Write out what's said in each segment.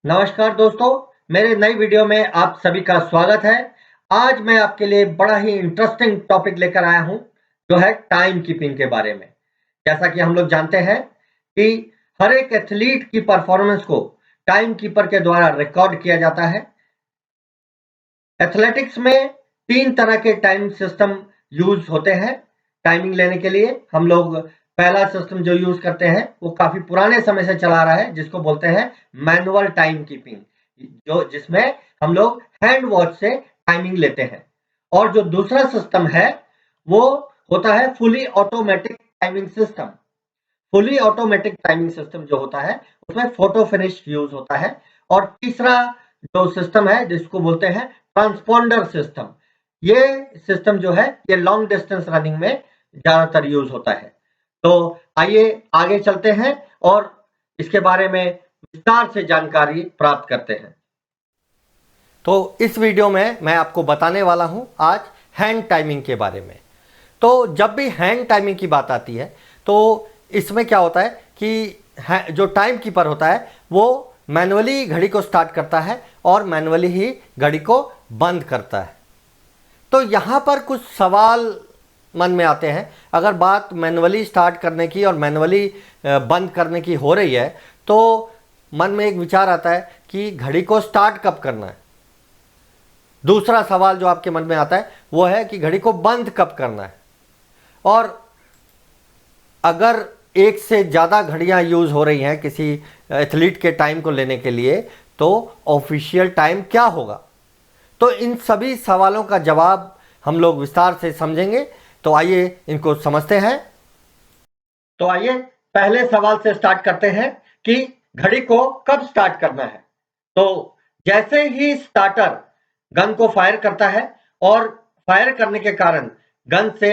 नमस्कार दोस्तों, मेरे नई वीडियो में आप सभी का स्वागत है। आज मैं आपके लिए बड़ा ही इंटरेस्टिंग टॉपिक लेकर आया हूं, जो है टाइम कीपिंग के बारे में। जैसा कि हम लोग जानते हैं कि हर एक एथलीट की परफॉर्मेंस को टाइम कीपर के द्वारा रिकॉर्ड किया जाता है। एथलेटिक्स में 3 तरह के टाइम सिस्टम यूज़ होते हैं टाइमिंग लेने के लिए। हम लोग पहला सिस्टम जो यूज़ करते हैं, वो काफ़ी पुराने समय से चला आ रहा है, जिसको बोलते हैं मैनुअल टाइम कीपिंग, जिसमें हम लोग हैंड वॉच से टाइमिंग लेते हैं। और जो दूसरा सिस्टम है, वो होता है fully automatic timing system. Fully automatic timing system जो होता है, उसमें फोटो फिनिश यूज़ होता है। और तीसरा जो सिस्टम है, जिसको बोलते हैं ट्रांसपोंडर सिस्टम। ये सिस्टम जो है, ये लॉन्ग डिस्टेंस रनिंग में ज़्यादातर यूज़ होता है। तो आइए आगे चलते हैं और इसके बारे में विस्तार से जानकारी प्राप्त करते हैं। तो इस वीडियो में मैं आपको बताने वाला हूं आज हैंड टाइमिंग के बारे में। तो जब भी हैंड टाइमिंग की बात आती है तो इसमें क्या होता है कि जो टाइम कीपर होता है वो मैनुअली घड़ी को स्टार्ट करता है और मैनुअली ही घड़ी को बंद करता है। तो यहाँ पर कुछ सवाल मन में आते हैं। अगर बात मैनुअली स्टार्ट करने की और मैनुअली बंद करने की हो रही है तो मन में एक विचार आता है कि घड़ी को स्टार्ट कब करना है। दूसरा सवाल जो आपके मन में आता है वो है कि घड़ी को बंद कब करना है। और अगर एक से ज़्यादा घड़ियां यूज़ हो रही हैं किसी एथलीट के टाइम को लेने के लिए तो ऑफिशियल टाइम क्या होगा। तो इन सभी सवालों का जवाब हम लोग विस्तार से समझेंगे। तो आइए इनको समझते हैं। तो आइए पहले सवाल से स्टार्ट करते हैं कि घड़ी को कब स्टार्ट करना है। तो जैसे ही स्टार्टर गन को फायर करता है और फायर करने के कारण गन से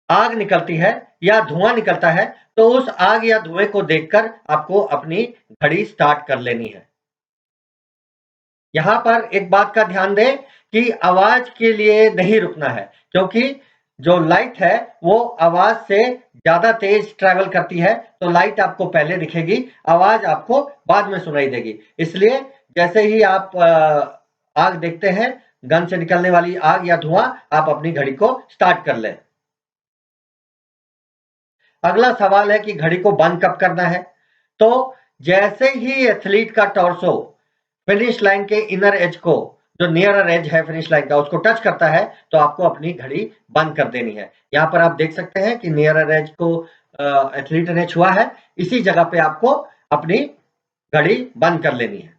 आग निकलती है या धुआं निकलता है, तो उस आग या धुएं को देखकर आपको अपनी घड़ी स्टार्ट कर लेनी है। यहां पर एक बात का ध्यान दें कि आवाज के लिए नहीं रुकना है, क्योंकि जो लाइट है वो आवाज से ज्यादा तेज ट्रैवल करती है। तो लाइट आपको पहले दिखेगी, आवाज आपको बाद में सुनाई देगी। इसलिए जैसे ही आप आग देखते हैं, गन से निकलने वाली आग या धुआं, आप अपनी घड़ी को स्टार्ट कर लें। अगला सवाल है कि घड़ी को बंद कब करना है। तो जैसे ही एथलीट का टॉर्सो फिनिश लाइन के इनर एज को, जो नियरर एज है फिनिश लाइन का, उसको टच करता है, तो आपको अपनी घड़ी बंद कर देनी है। यहां पर आप देख सकते हैं कि नियरर एज को एथलीट ने छुआ है, इसी जगह पे आपको अपनी घड़ी बंद कर लेनी है।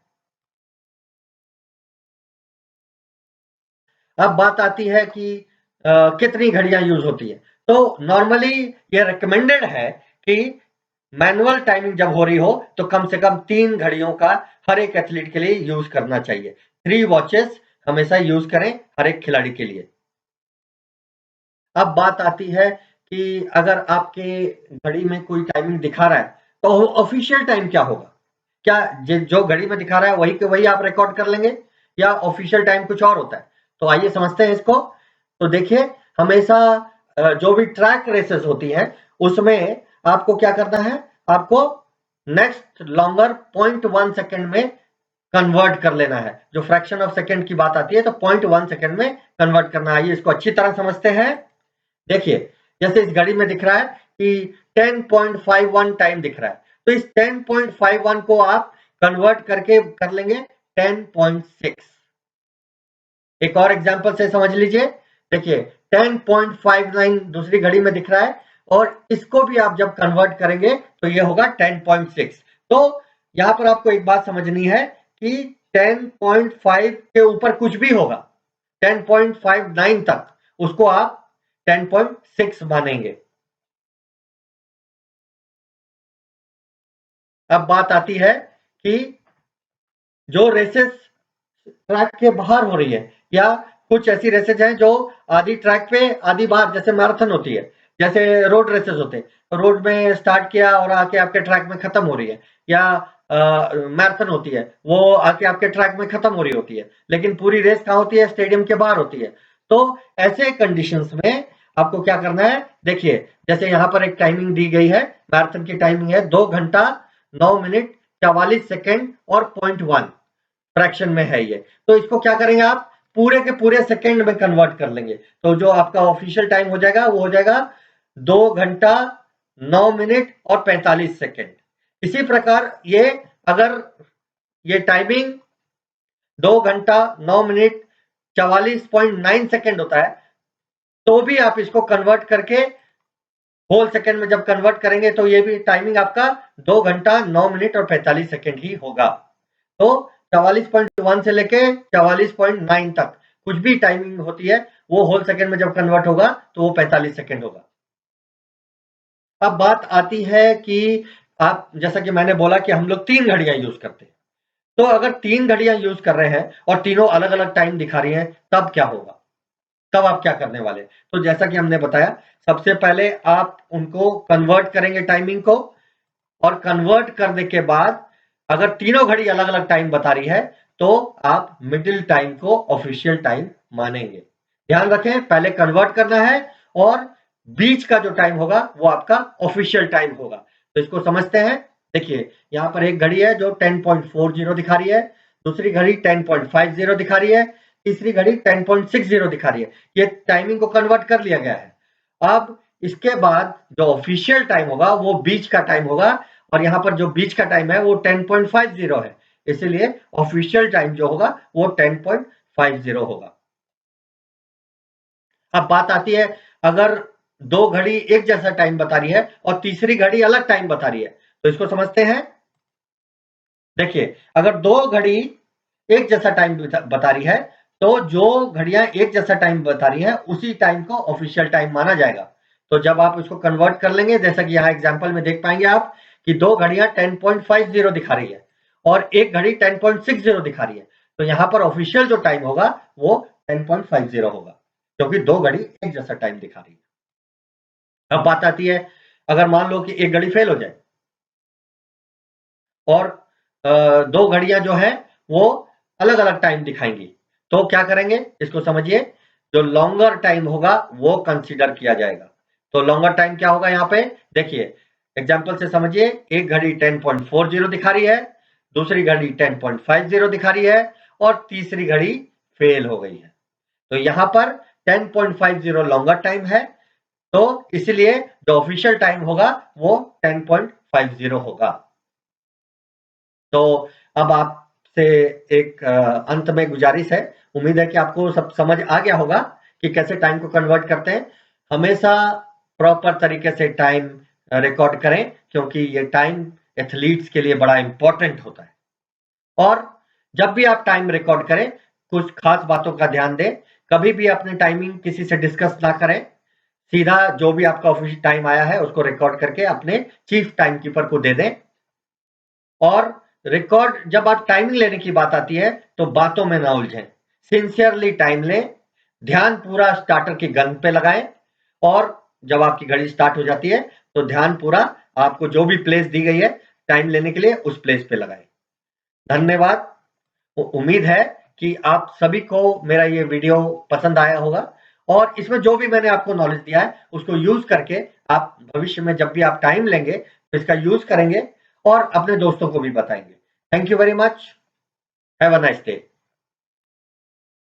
अब बात आती है कि कितनी घड़ियां यूज होती है। तो नॉर्मली ये रिकमेंडेड है कि मैनुअल टाइमिंग जब हो रही हो तो कम से कम 3 घड़ियों का हर एक एथलीट के लिए यूज करना चाहिए। 3 वॉचेस हमेशा यूज करें हर एक खिलाड़ी के लिए। अब बात आती है कि अगर आपके घड़ी में कोई टाइमिंग दिखा रहा है तो ऑफिशियल टाइम क्या होगा। क्या जो घड़ी में दिखा रहा है वही के वही आप रिकॉर्ड कर लेंगे, या ऑफिशियल टाइम कुछ और होता है। तो आइए समझते हैं इसको। तो देखिए, हमेशा जो भी ट्रैक रेसेस होती हैं उसमें आपको क्या करना है, आपको नेक्स्ट लॉन्गर 0.1 सेकेंड में कन्वर्ट कर लेना है। जो फ्रैक्शन ऑफ सेकेंड की बात आती है तो 0.1 सेकेंड में कन्वर्ट करना है। इसको अच्छी तरह समझते हैं। देखिए, जैसे इस घड़ी में दिख रहा है कि 10.51 टाइम दिख रहा है, तो इस 10.51 को आप कन्वर्ट करके कर लेंगे 10.6। एक और एग्जांपल से समझ लीजिए। देखिए, 10.59 दूसरी घड़ी में दिख रहा है, और इसको भी आप जब कन्वर्ट करेंगे तो ये होगा 10.6। तो यहां पर आपको एक बात समझनी है कि 10.5 के ऊपर कुछ भी होगा, 10.59 तक, उसको आप 10.6 मानेंगे। अब बात आती है कि जो रेसेस ट्रैक के बाहर हो रही है, या कुछ ऐसी रेसेस हैं जो आधी ट्रैक पे आधी बाहर, जैसे मैराथन होती है, जैसे रोड रेसेस होते हैं, रोड में स्टार्ट किया और आके आपके ट्रैक में खत्म हो रही है, या मैराथन होती है, वो आके आपके ट्रैक में खत्म हो रही होती है, लेकिन पूरी रेस कहाँ होती है, स्टेडियम के बाहर होती है। तो ऐसे कंडीशंस में आपको क्या करना है, देखिए जैसे यहाँ पर एक टाइमिंग दी गई है, मैराथन की टाइमिंग है 2 घंटा 9 मिनट 44 सेकेंड और 0.1 फ्रैक्शन में है ये। तो इसको क्या करेंगे आप, पूरे के पूरे सेकेंड में कन्वर्ट कर लेंगे। तो जो आपका ऑफिशियल टाइम हो जाएगा वो हो जाएगा 2 घंटा 9 मिनट और 45 सेकेंड। इसी प्रकार ये अगर ये टाइमिंग 2 घंटा 9 मिनट 44.9 सेकेंड होता है, तो भी आप इसको कन्वर्ट करके होल सेकेंड में जब कन्वर्ट करेंगे तो ये भी टाइमिंग आपका 2 घंटा 9 मिनट और 45 सेकेंड ही होगा। तो 44.1 से लेके 44.9 तक कुछ भी टाइमिंग होती है वो होल सेकेंड में जब कन्वर्ट होगा तो वो 45 सेकेंड होगा। अब बात आती है कि आप, जैसा कि मैंने बोला कि हम लोग 3 घड़ियां यूज करते हैं, तो अगर 3 घड़ियां यूज कर रहे हैं और तीनों अलग अलग टाइम दिखा रही हैं, तब क्या होगा, तब आप क्या करने वाले? तो जैसा कि हमने बताया, सबसे पहले आप उनको कन्वर्ट करेंगे टाइमिंग को, और कन्वर्ट करने के बाद अगर तीनों घड़ी अलग अलग टाइम बता रही है तो आप मिडिल टाइम को ऑफिशियल टाइम मानेंगे। ध्यान रखें, पहले कन्वर्ट करना है और बीच का जो टाइम होगा वो आपका ऑफिशियल टाइम होगा। तो इसको समझते हैं। देखिए, यहां पर एक घड़ी है जो 10.40 दिखा रही है, दूसरी घड़ी 10.50 दिखा रही है, तीसरी घड़ी 10.60 दिखा रही है। ये टाइमिंग को कन्वर्ट कर लिया गया है। अब इसके बाद जो ऑफिशियल टाइम होगा वो बीच का टाइम होगा, और यहाँ पर जो बीच का टाइम है वो 10.50 है, इसलिए ऑफिशियल टाइम जो होगा वो 10.50 होगा। अब बात आती है, अगर दो घड़ी एक जैसा टाइम बता रही है और तीसरी घड़ी अलग टाइम बता रही है, तो इसको समझते हैं। देखिए, अगर दो घड़ी एक जैसा टाइम बता रही है तो जो घड़ियां एक जैसा टाइम बता रही है उसी टाइम को ऑफिशियल टाइम माना जाएगा। तो जब आप इसको कन्वर्ट कर लेंगे, जैसा कि यहाँ एग्जांपल में देख पाएंगे आप कि दो घड़ियां 10.50 दिखा रही है और एक घड़ी 10.60 दिखा रही है, तो यहाँ पर ऑफिशियल जो टाइम होगा वो 10.50 होगा, क्योंकि दो घड़ी एक जैसा टाइम दिखा रही है। अब बात आती है, अगर मान लो कि एक घड़ी फेल हो जाए और दो घड़ियां जो है वो अलग अलग टाइम दिखाएंगी, तो क्या करेंगे इसको समझिए। जो लॉन्गर टाइम होगा वो कंसीडर किया जाएगा। तो लॉन्गर टाइम क्या होगा, यहाँ पे देखिए एग्जांपल से समझिए। एक घड़ी 10.40 दिखा रही है, दूसरी घड़ी 10.50 दिखा रही है और तीसरी घड़ी फेल हो गई है। तो यहाँ पर 10.50 लॉन्गर टाइम है, तो इसलिए जो ऑफिशियल टाइम होगा वो 10.50 होगा। तो अब आपसे एक अंत में गुजारिश है, उम्मीद है कि आपको सब समझ आ गया होगा कि कैसे टाइम को कन्वर्ट करते हैं। हमेशा प्रॉपर तरीके से टाइम रिकॉर्ड करें, क्योंकि ये टाइम एथलीट्स के लिए बड़ा इंपॉर्टेंट होता है। और जब भी आप टाइम रिकॉर्ड करें, कुछ खास बातों का ध्यान दें। कभी भी अपनी टाइमिंग किसी से डिस्कस ना करें, सीधा जो भी आपका ऑफिशियल टाइम आया है उसको रिकॉर्ड करके अपने चीफ टाइम कीपर को दे दें। और रिकॉर्ड, जब आप टाइमिंग लेने की बात आती है तो बातों में ना उलझें, सिंसियरली टाइम लें, ध्यान पूरा स्टार्टर की गन पे लगाएं, और जब आपकी घड़ी स्टार्ट हो जाती है तो ध्यान पूरा आपको जो भी प्लेस दी गई है टाइम लेने के लिए उस प्लेस पे लगाएं। धन्यवाद। उम्मीद है कि आप सभी को मेरा ये वीडियो पसंद आया होगा, और इसमें जो भी मैंने आपको नॉलेज दिया है उसको यूज करके आप भविष्य में जब भी आप टाइम लेंगे तो इसका यूज करेंगे और अपने दोस्तों को भी बताएंगे। Thank you very much. Have a nice day.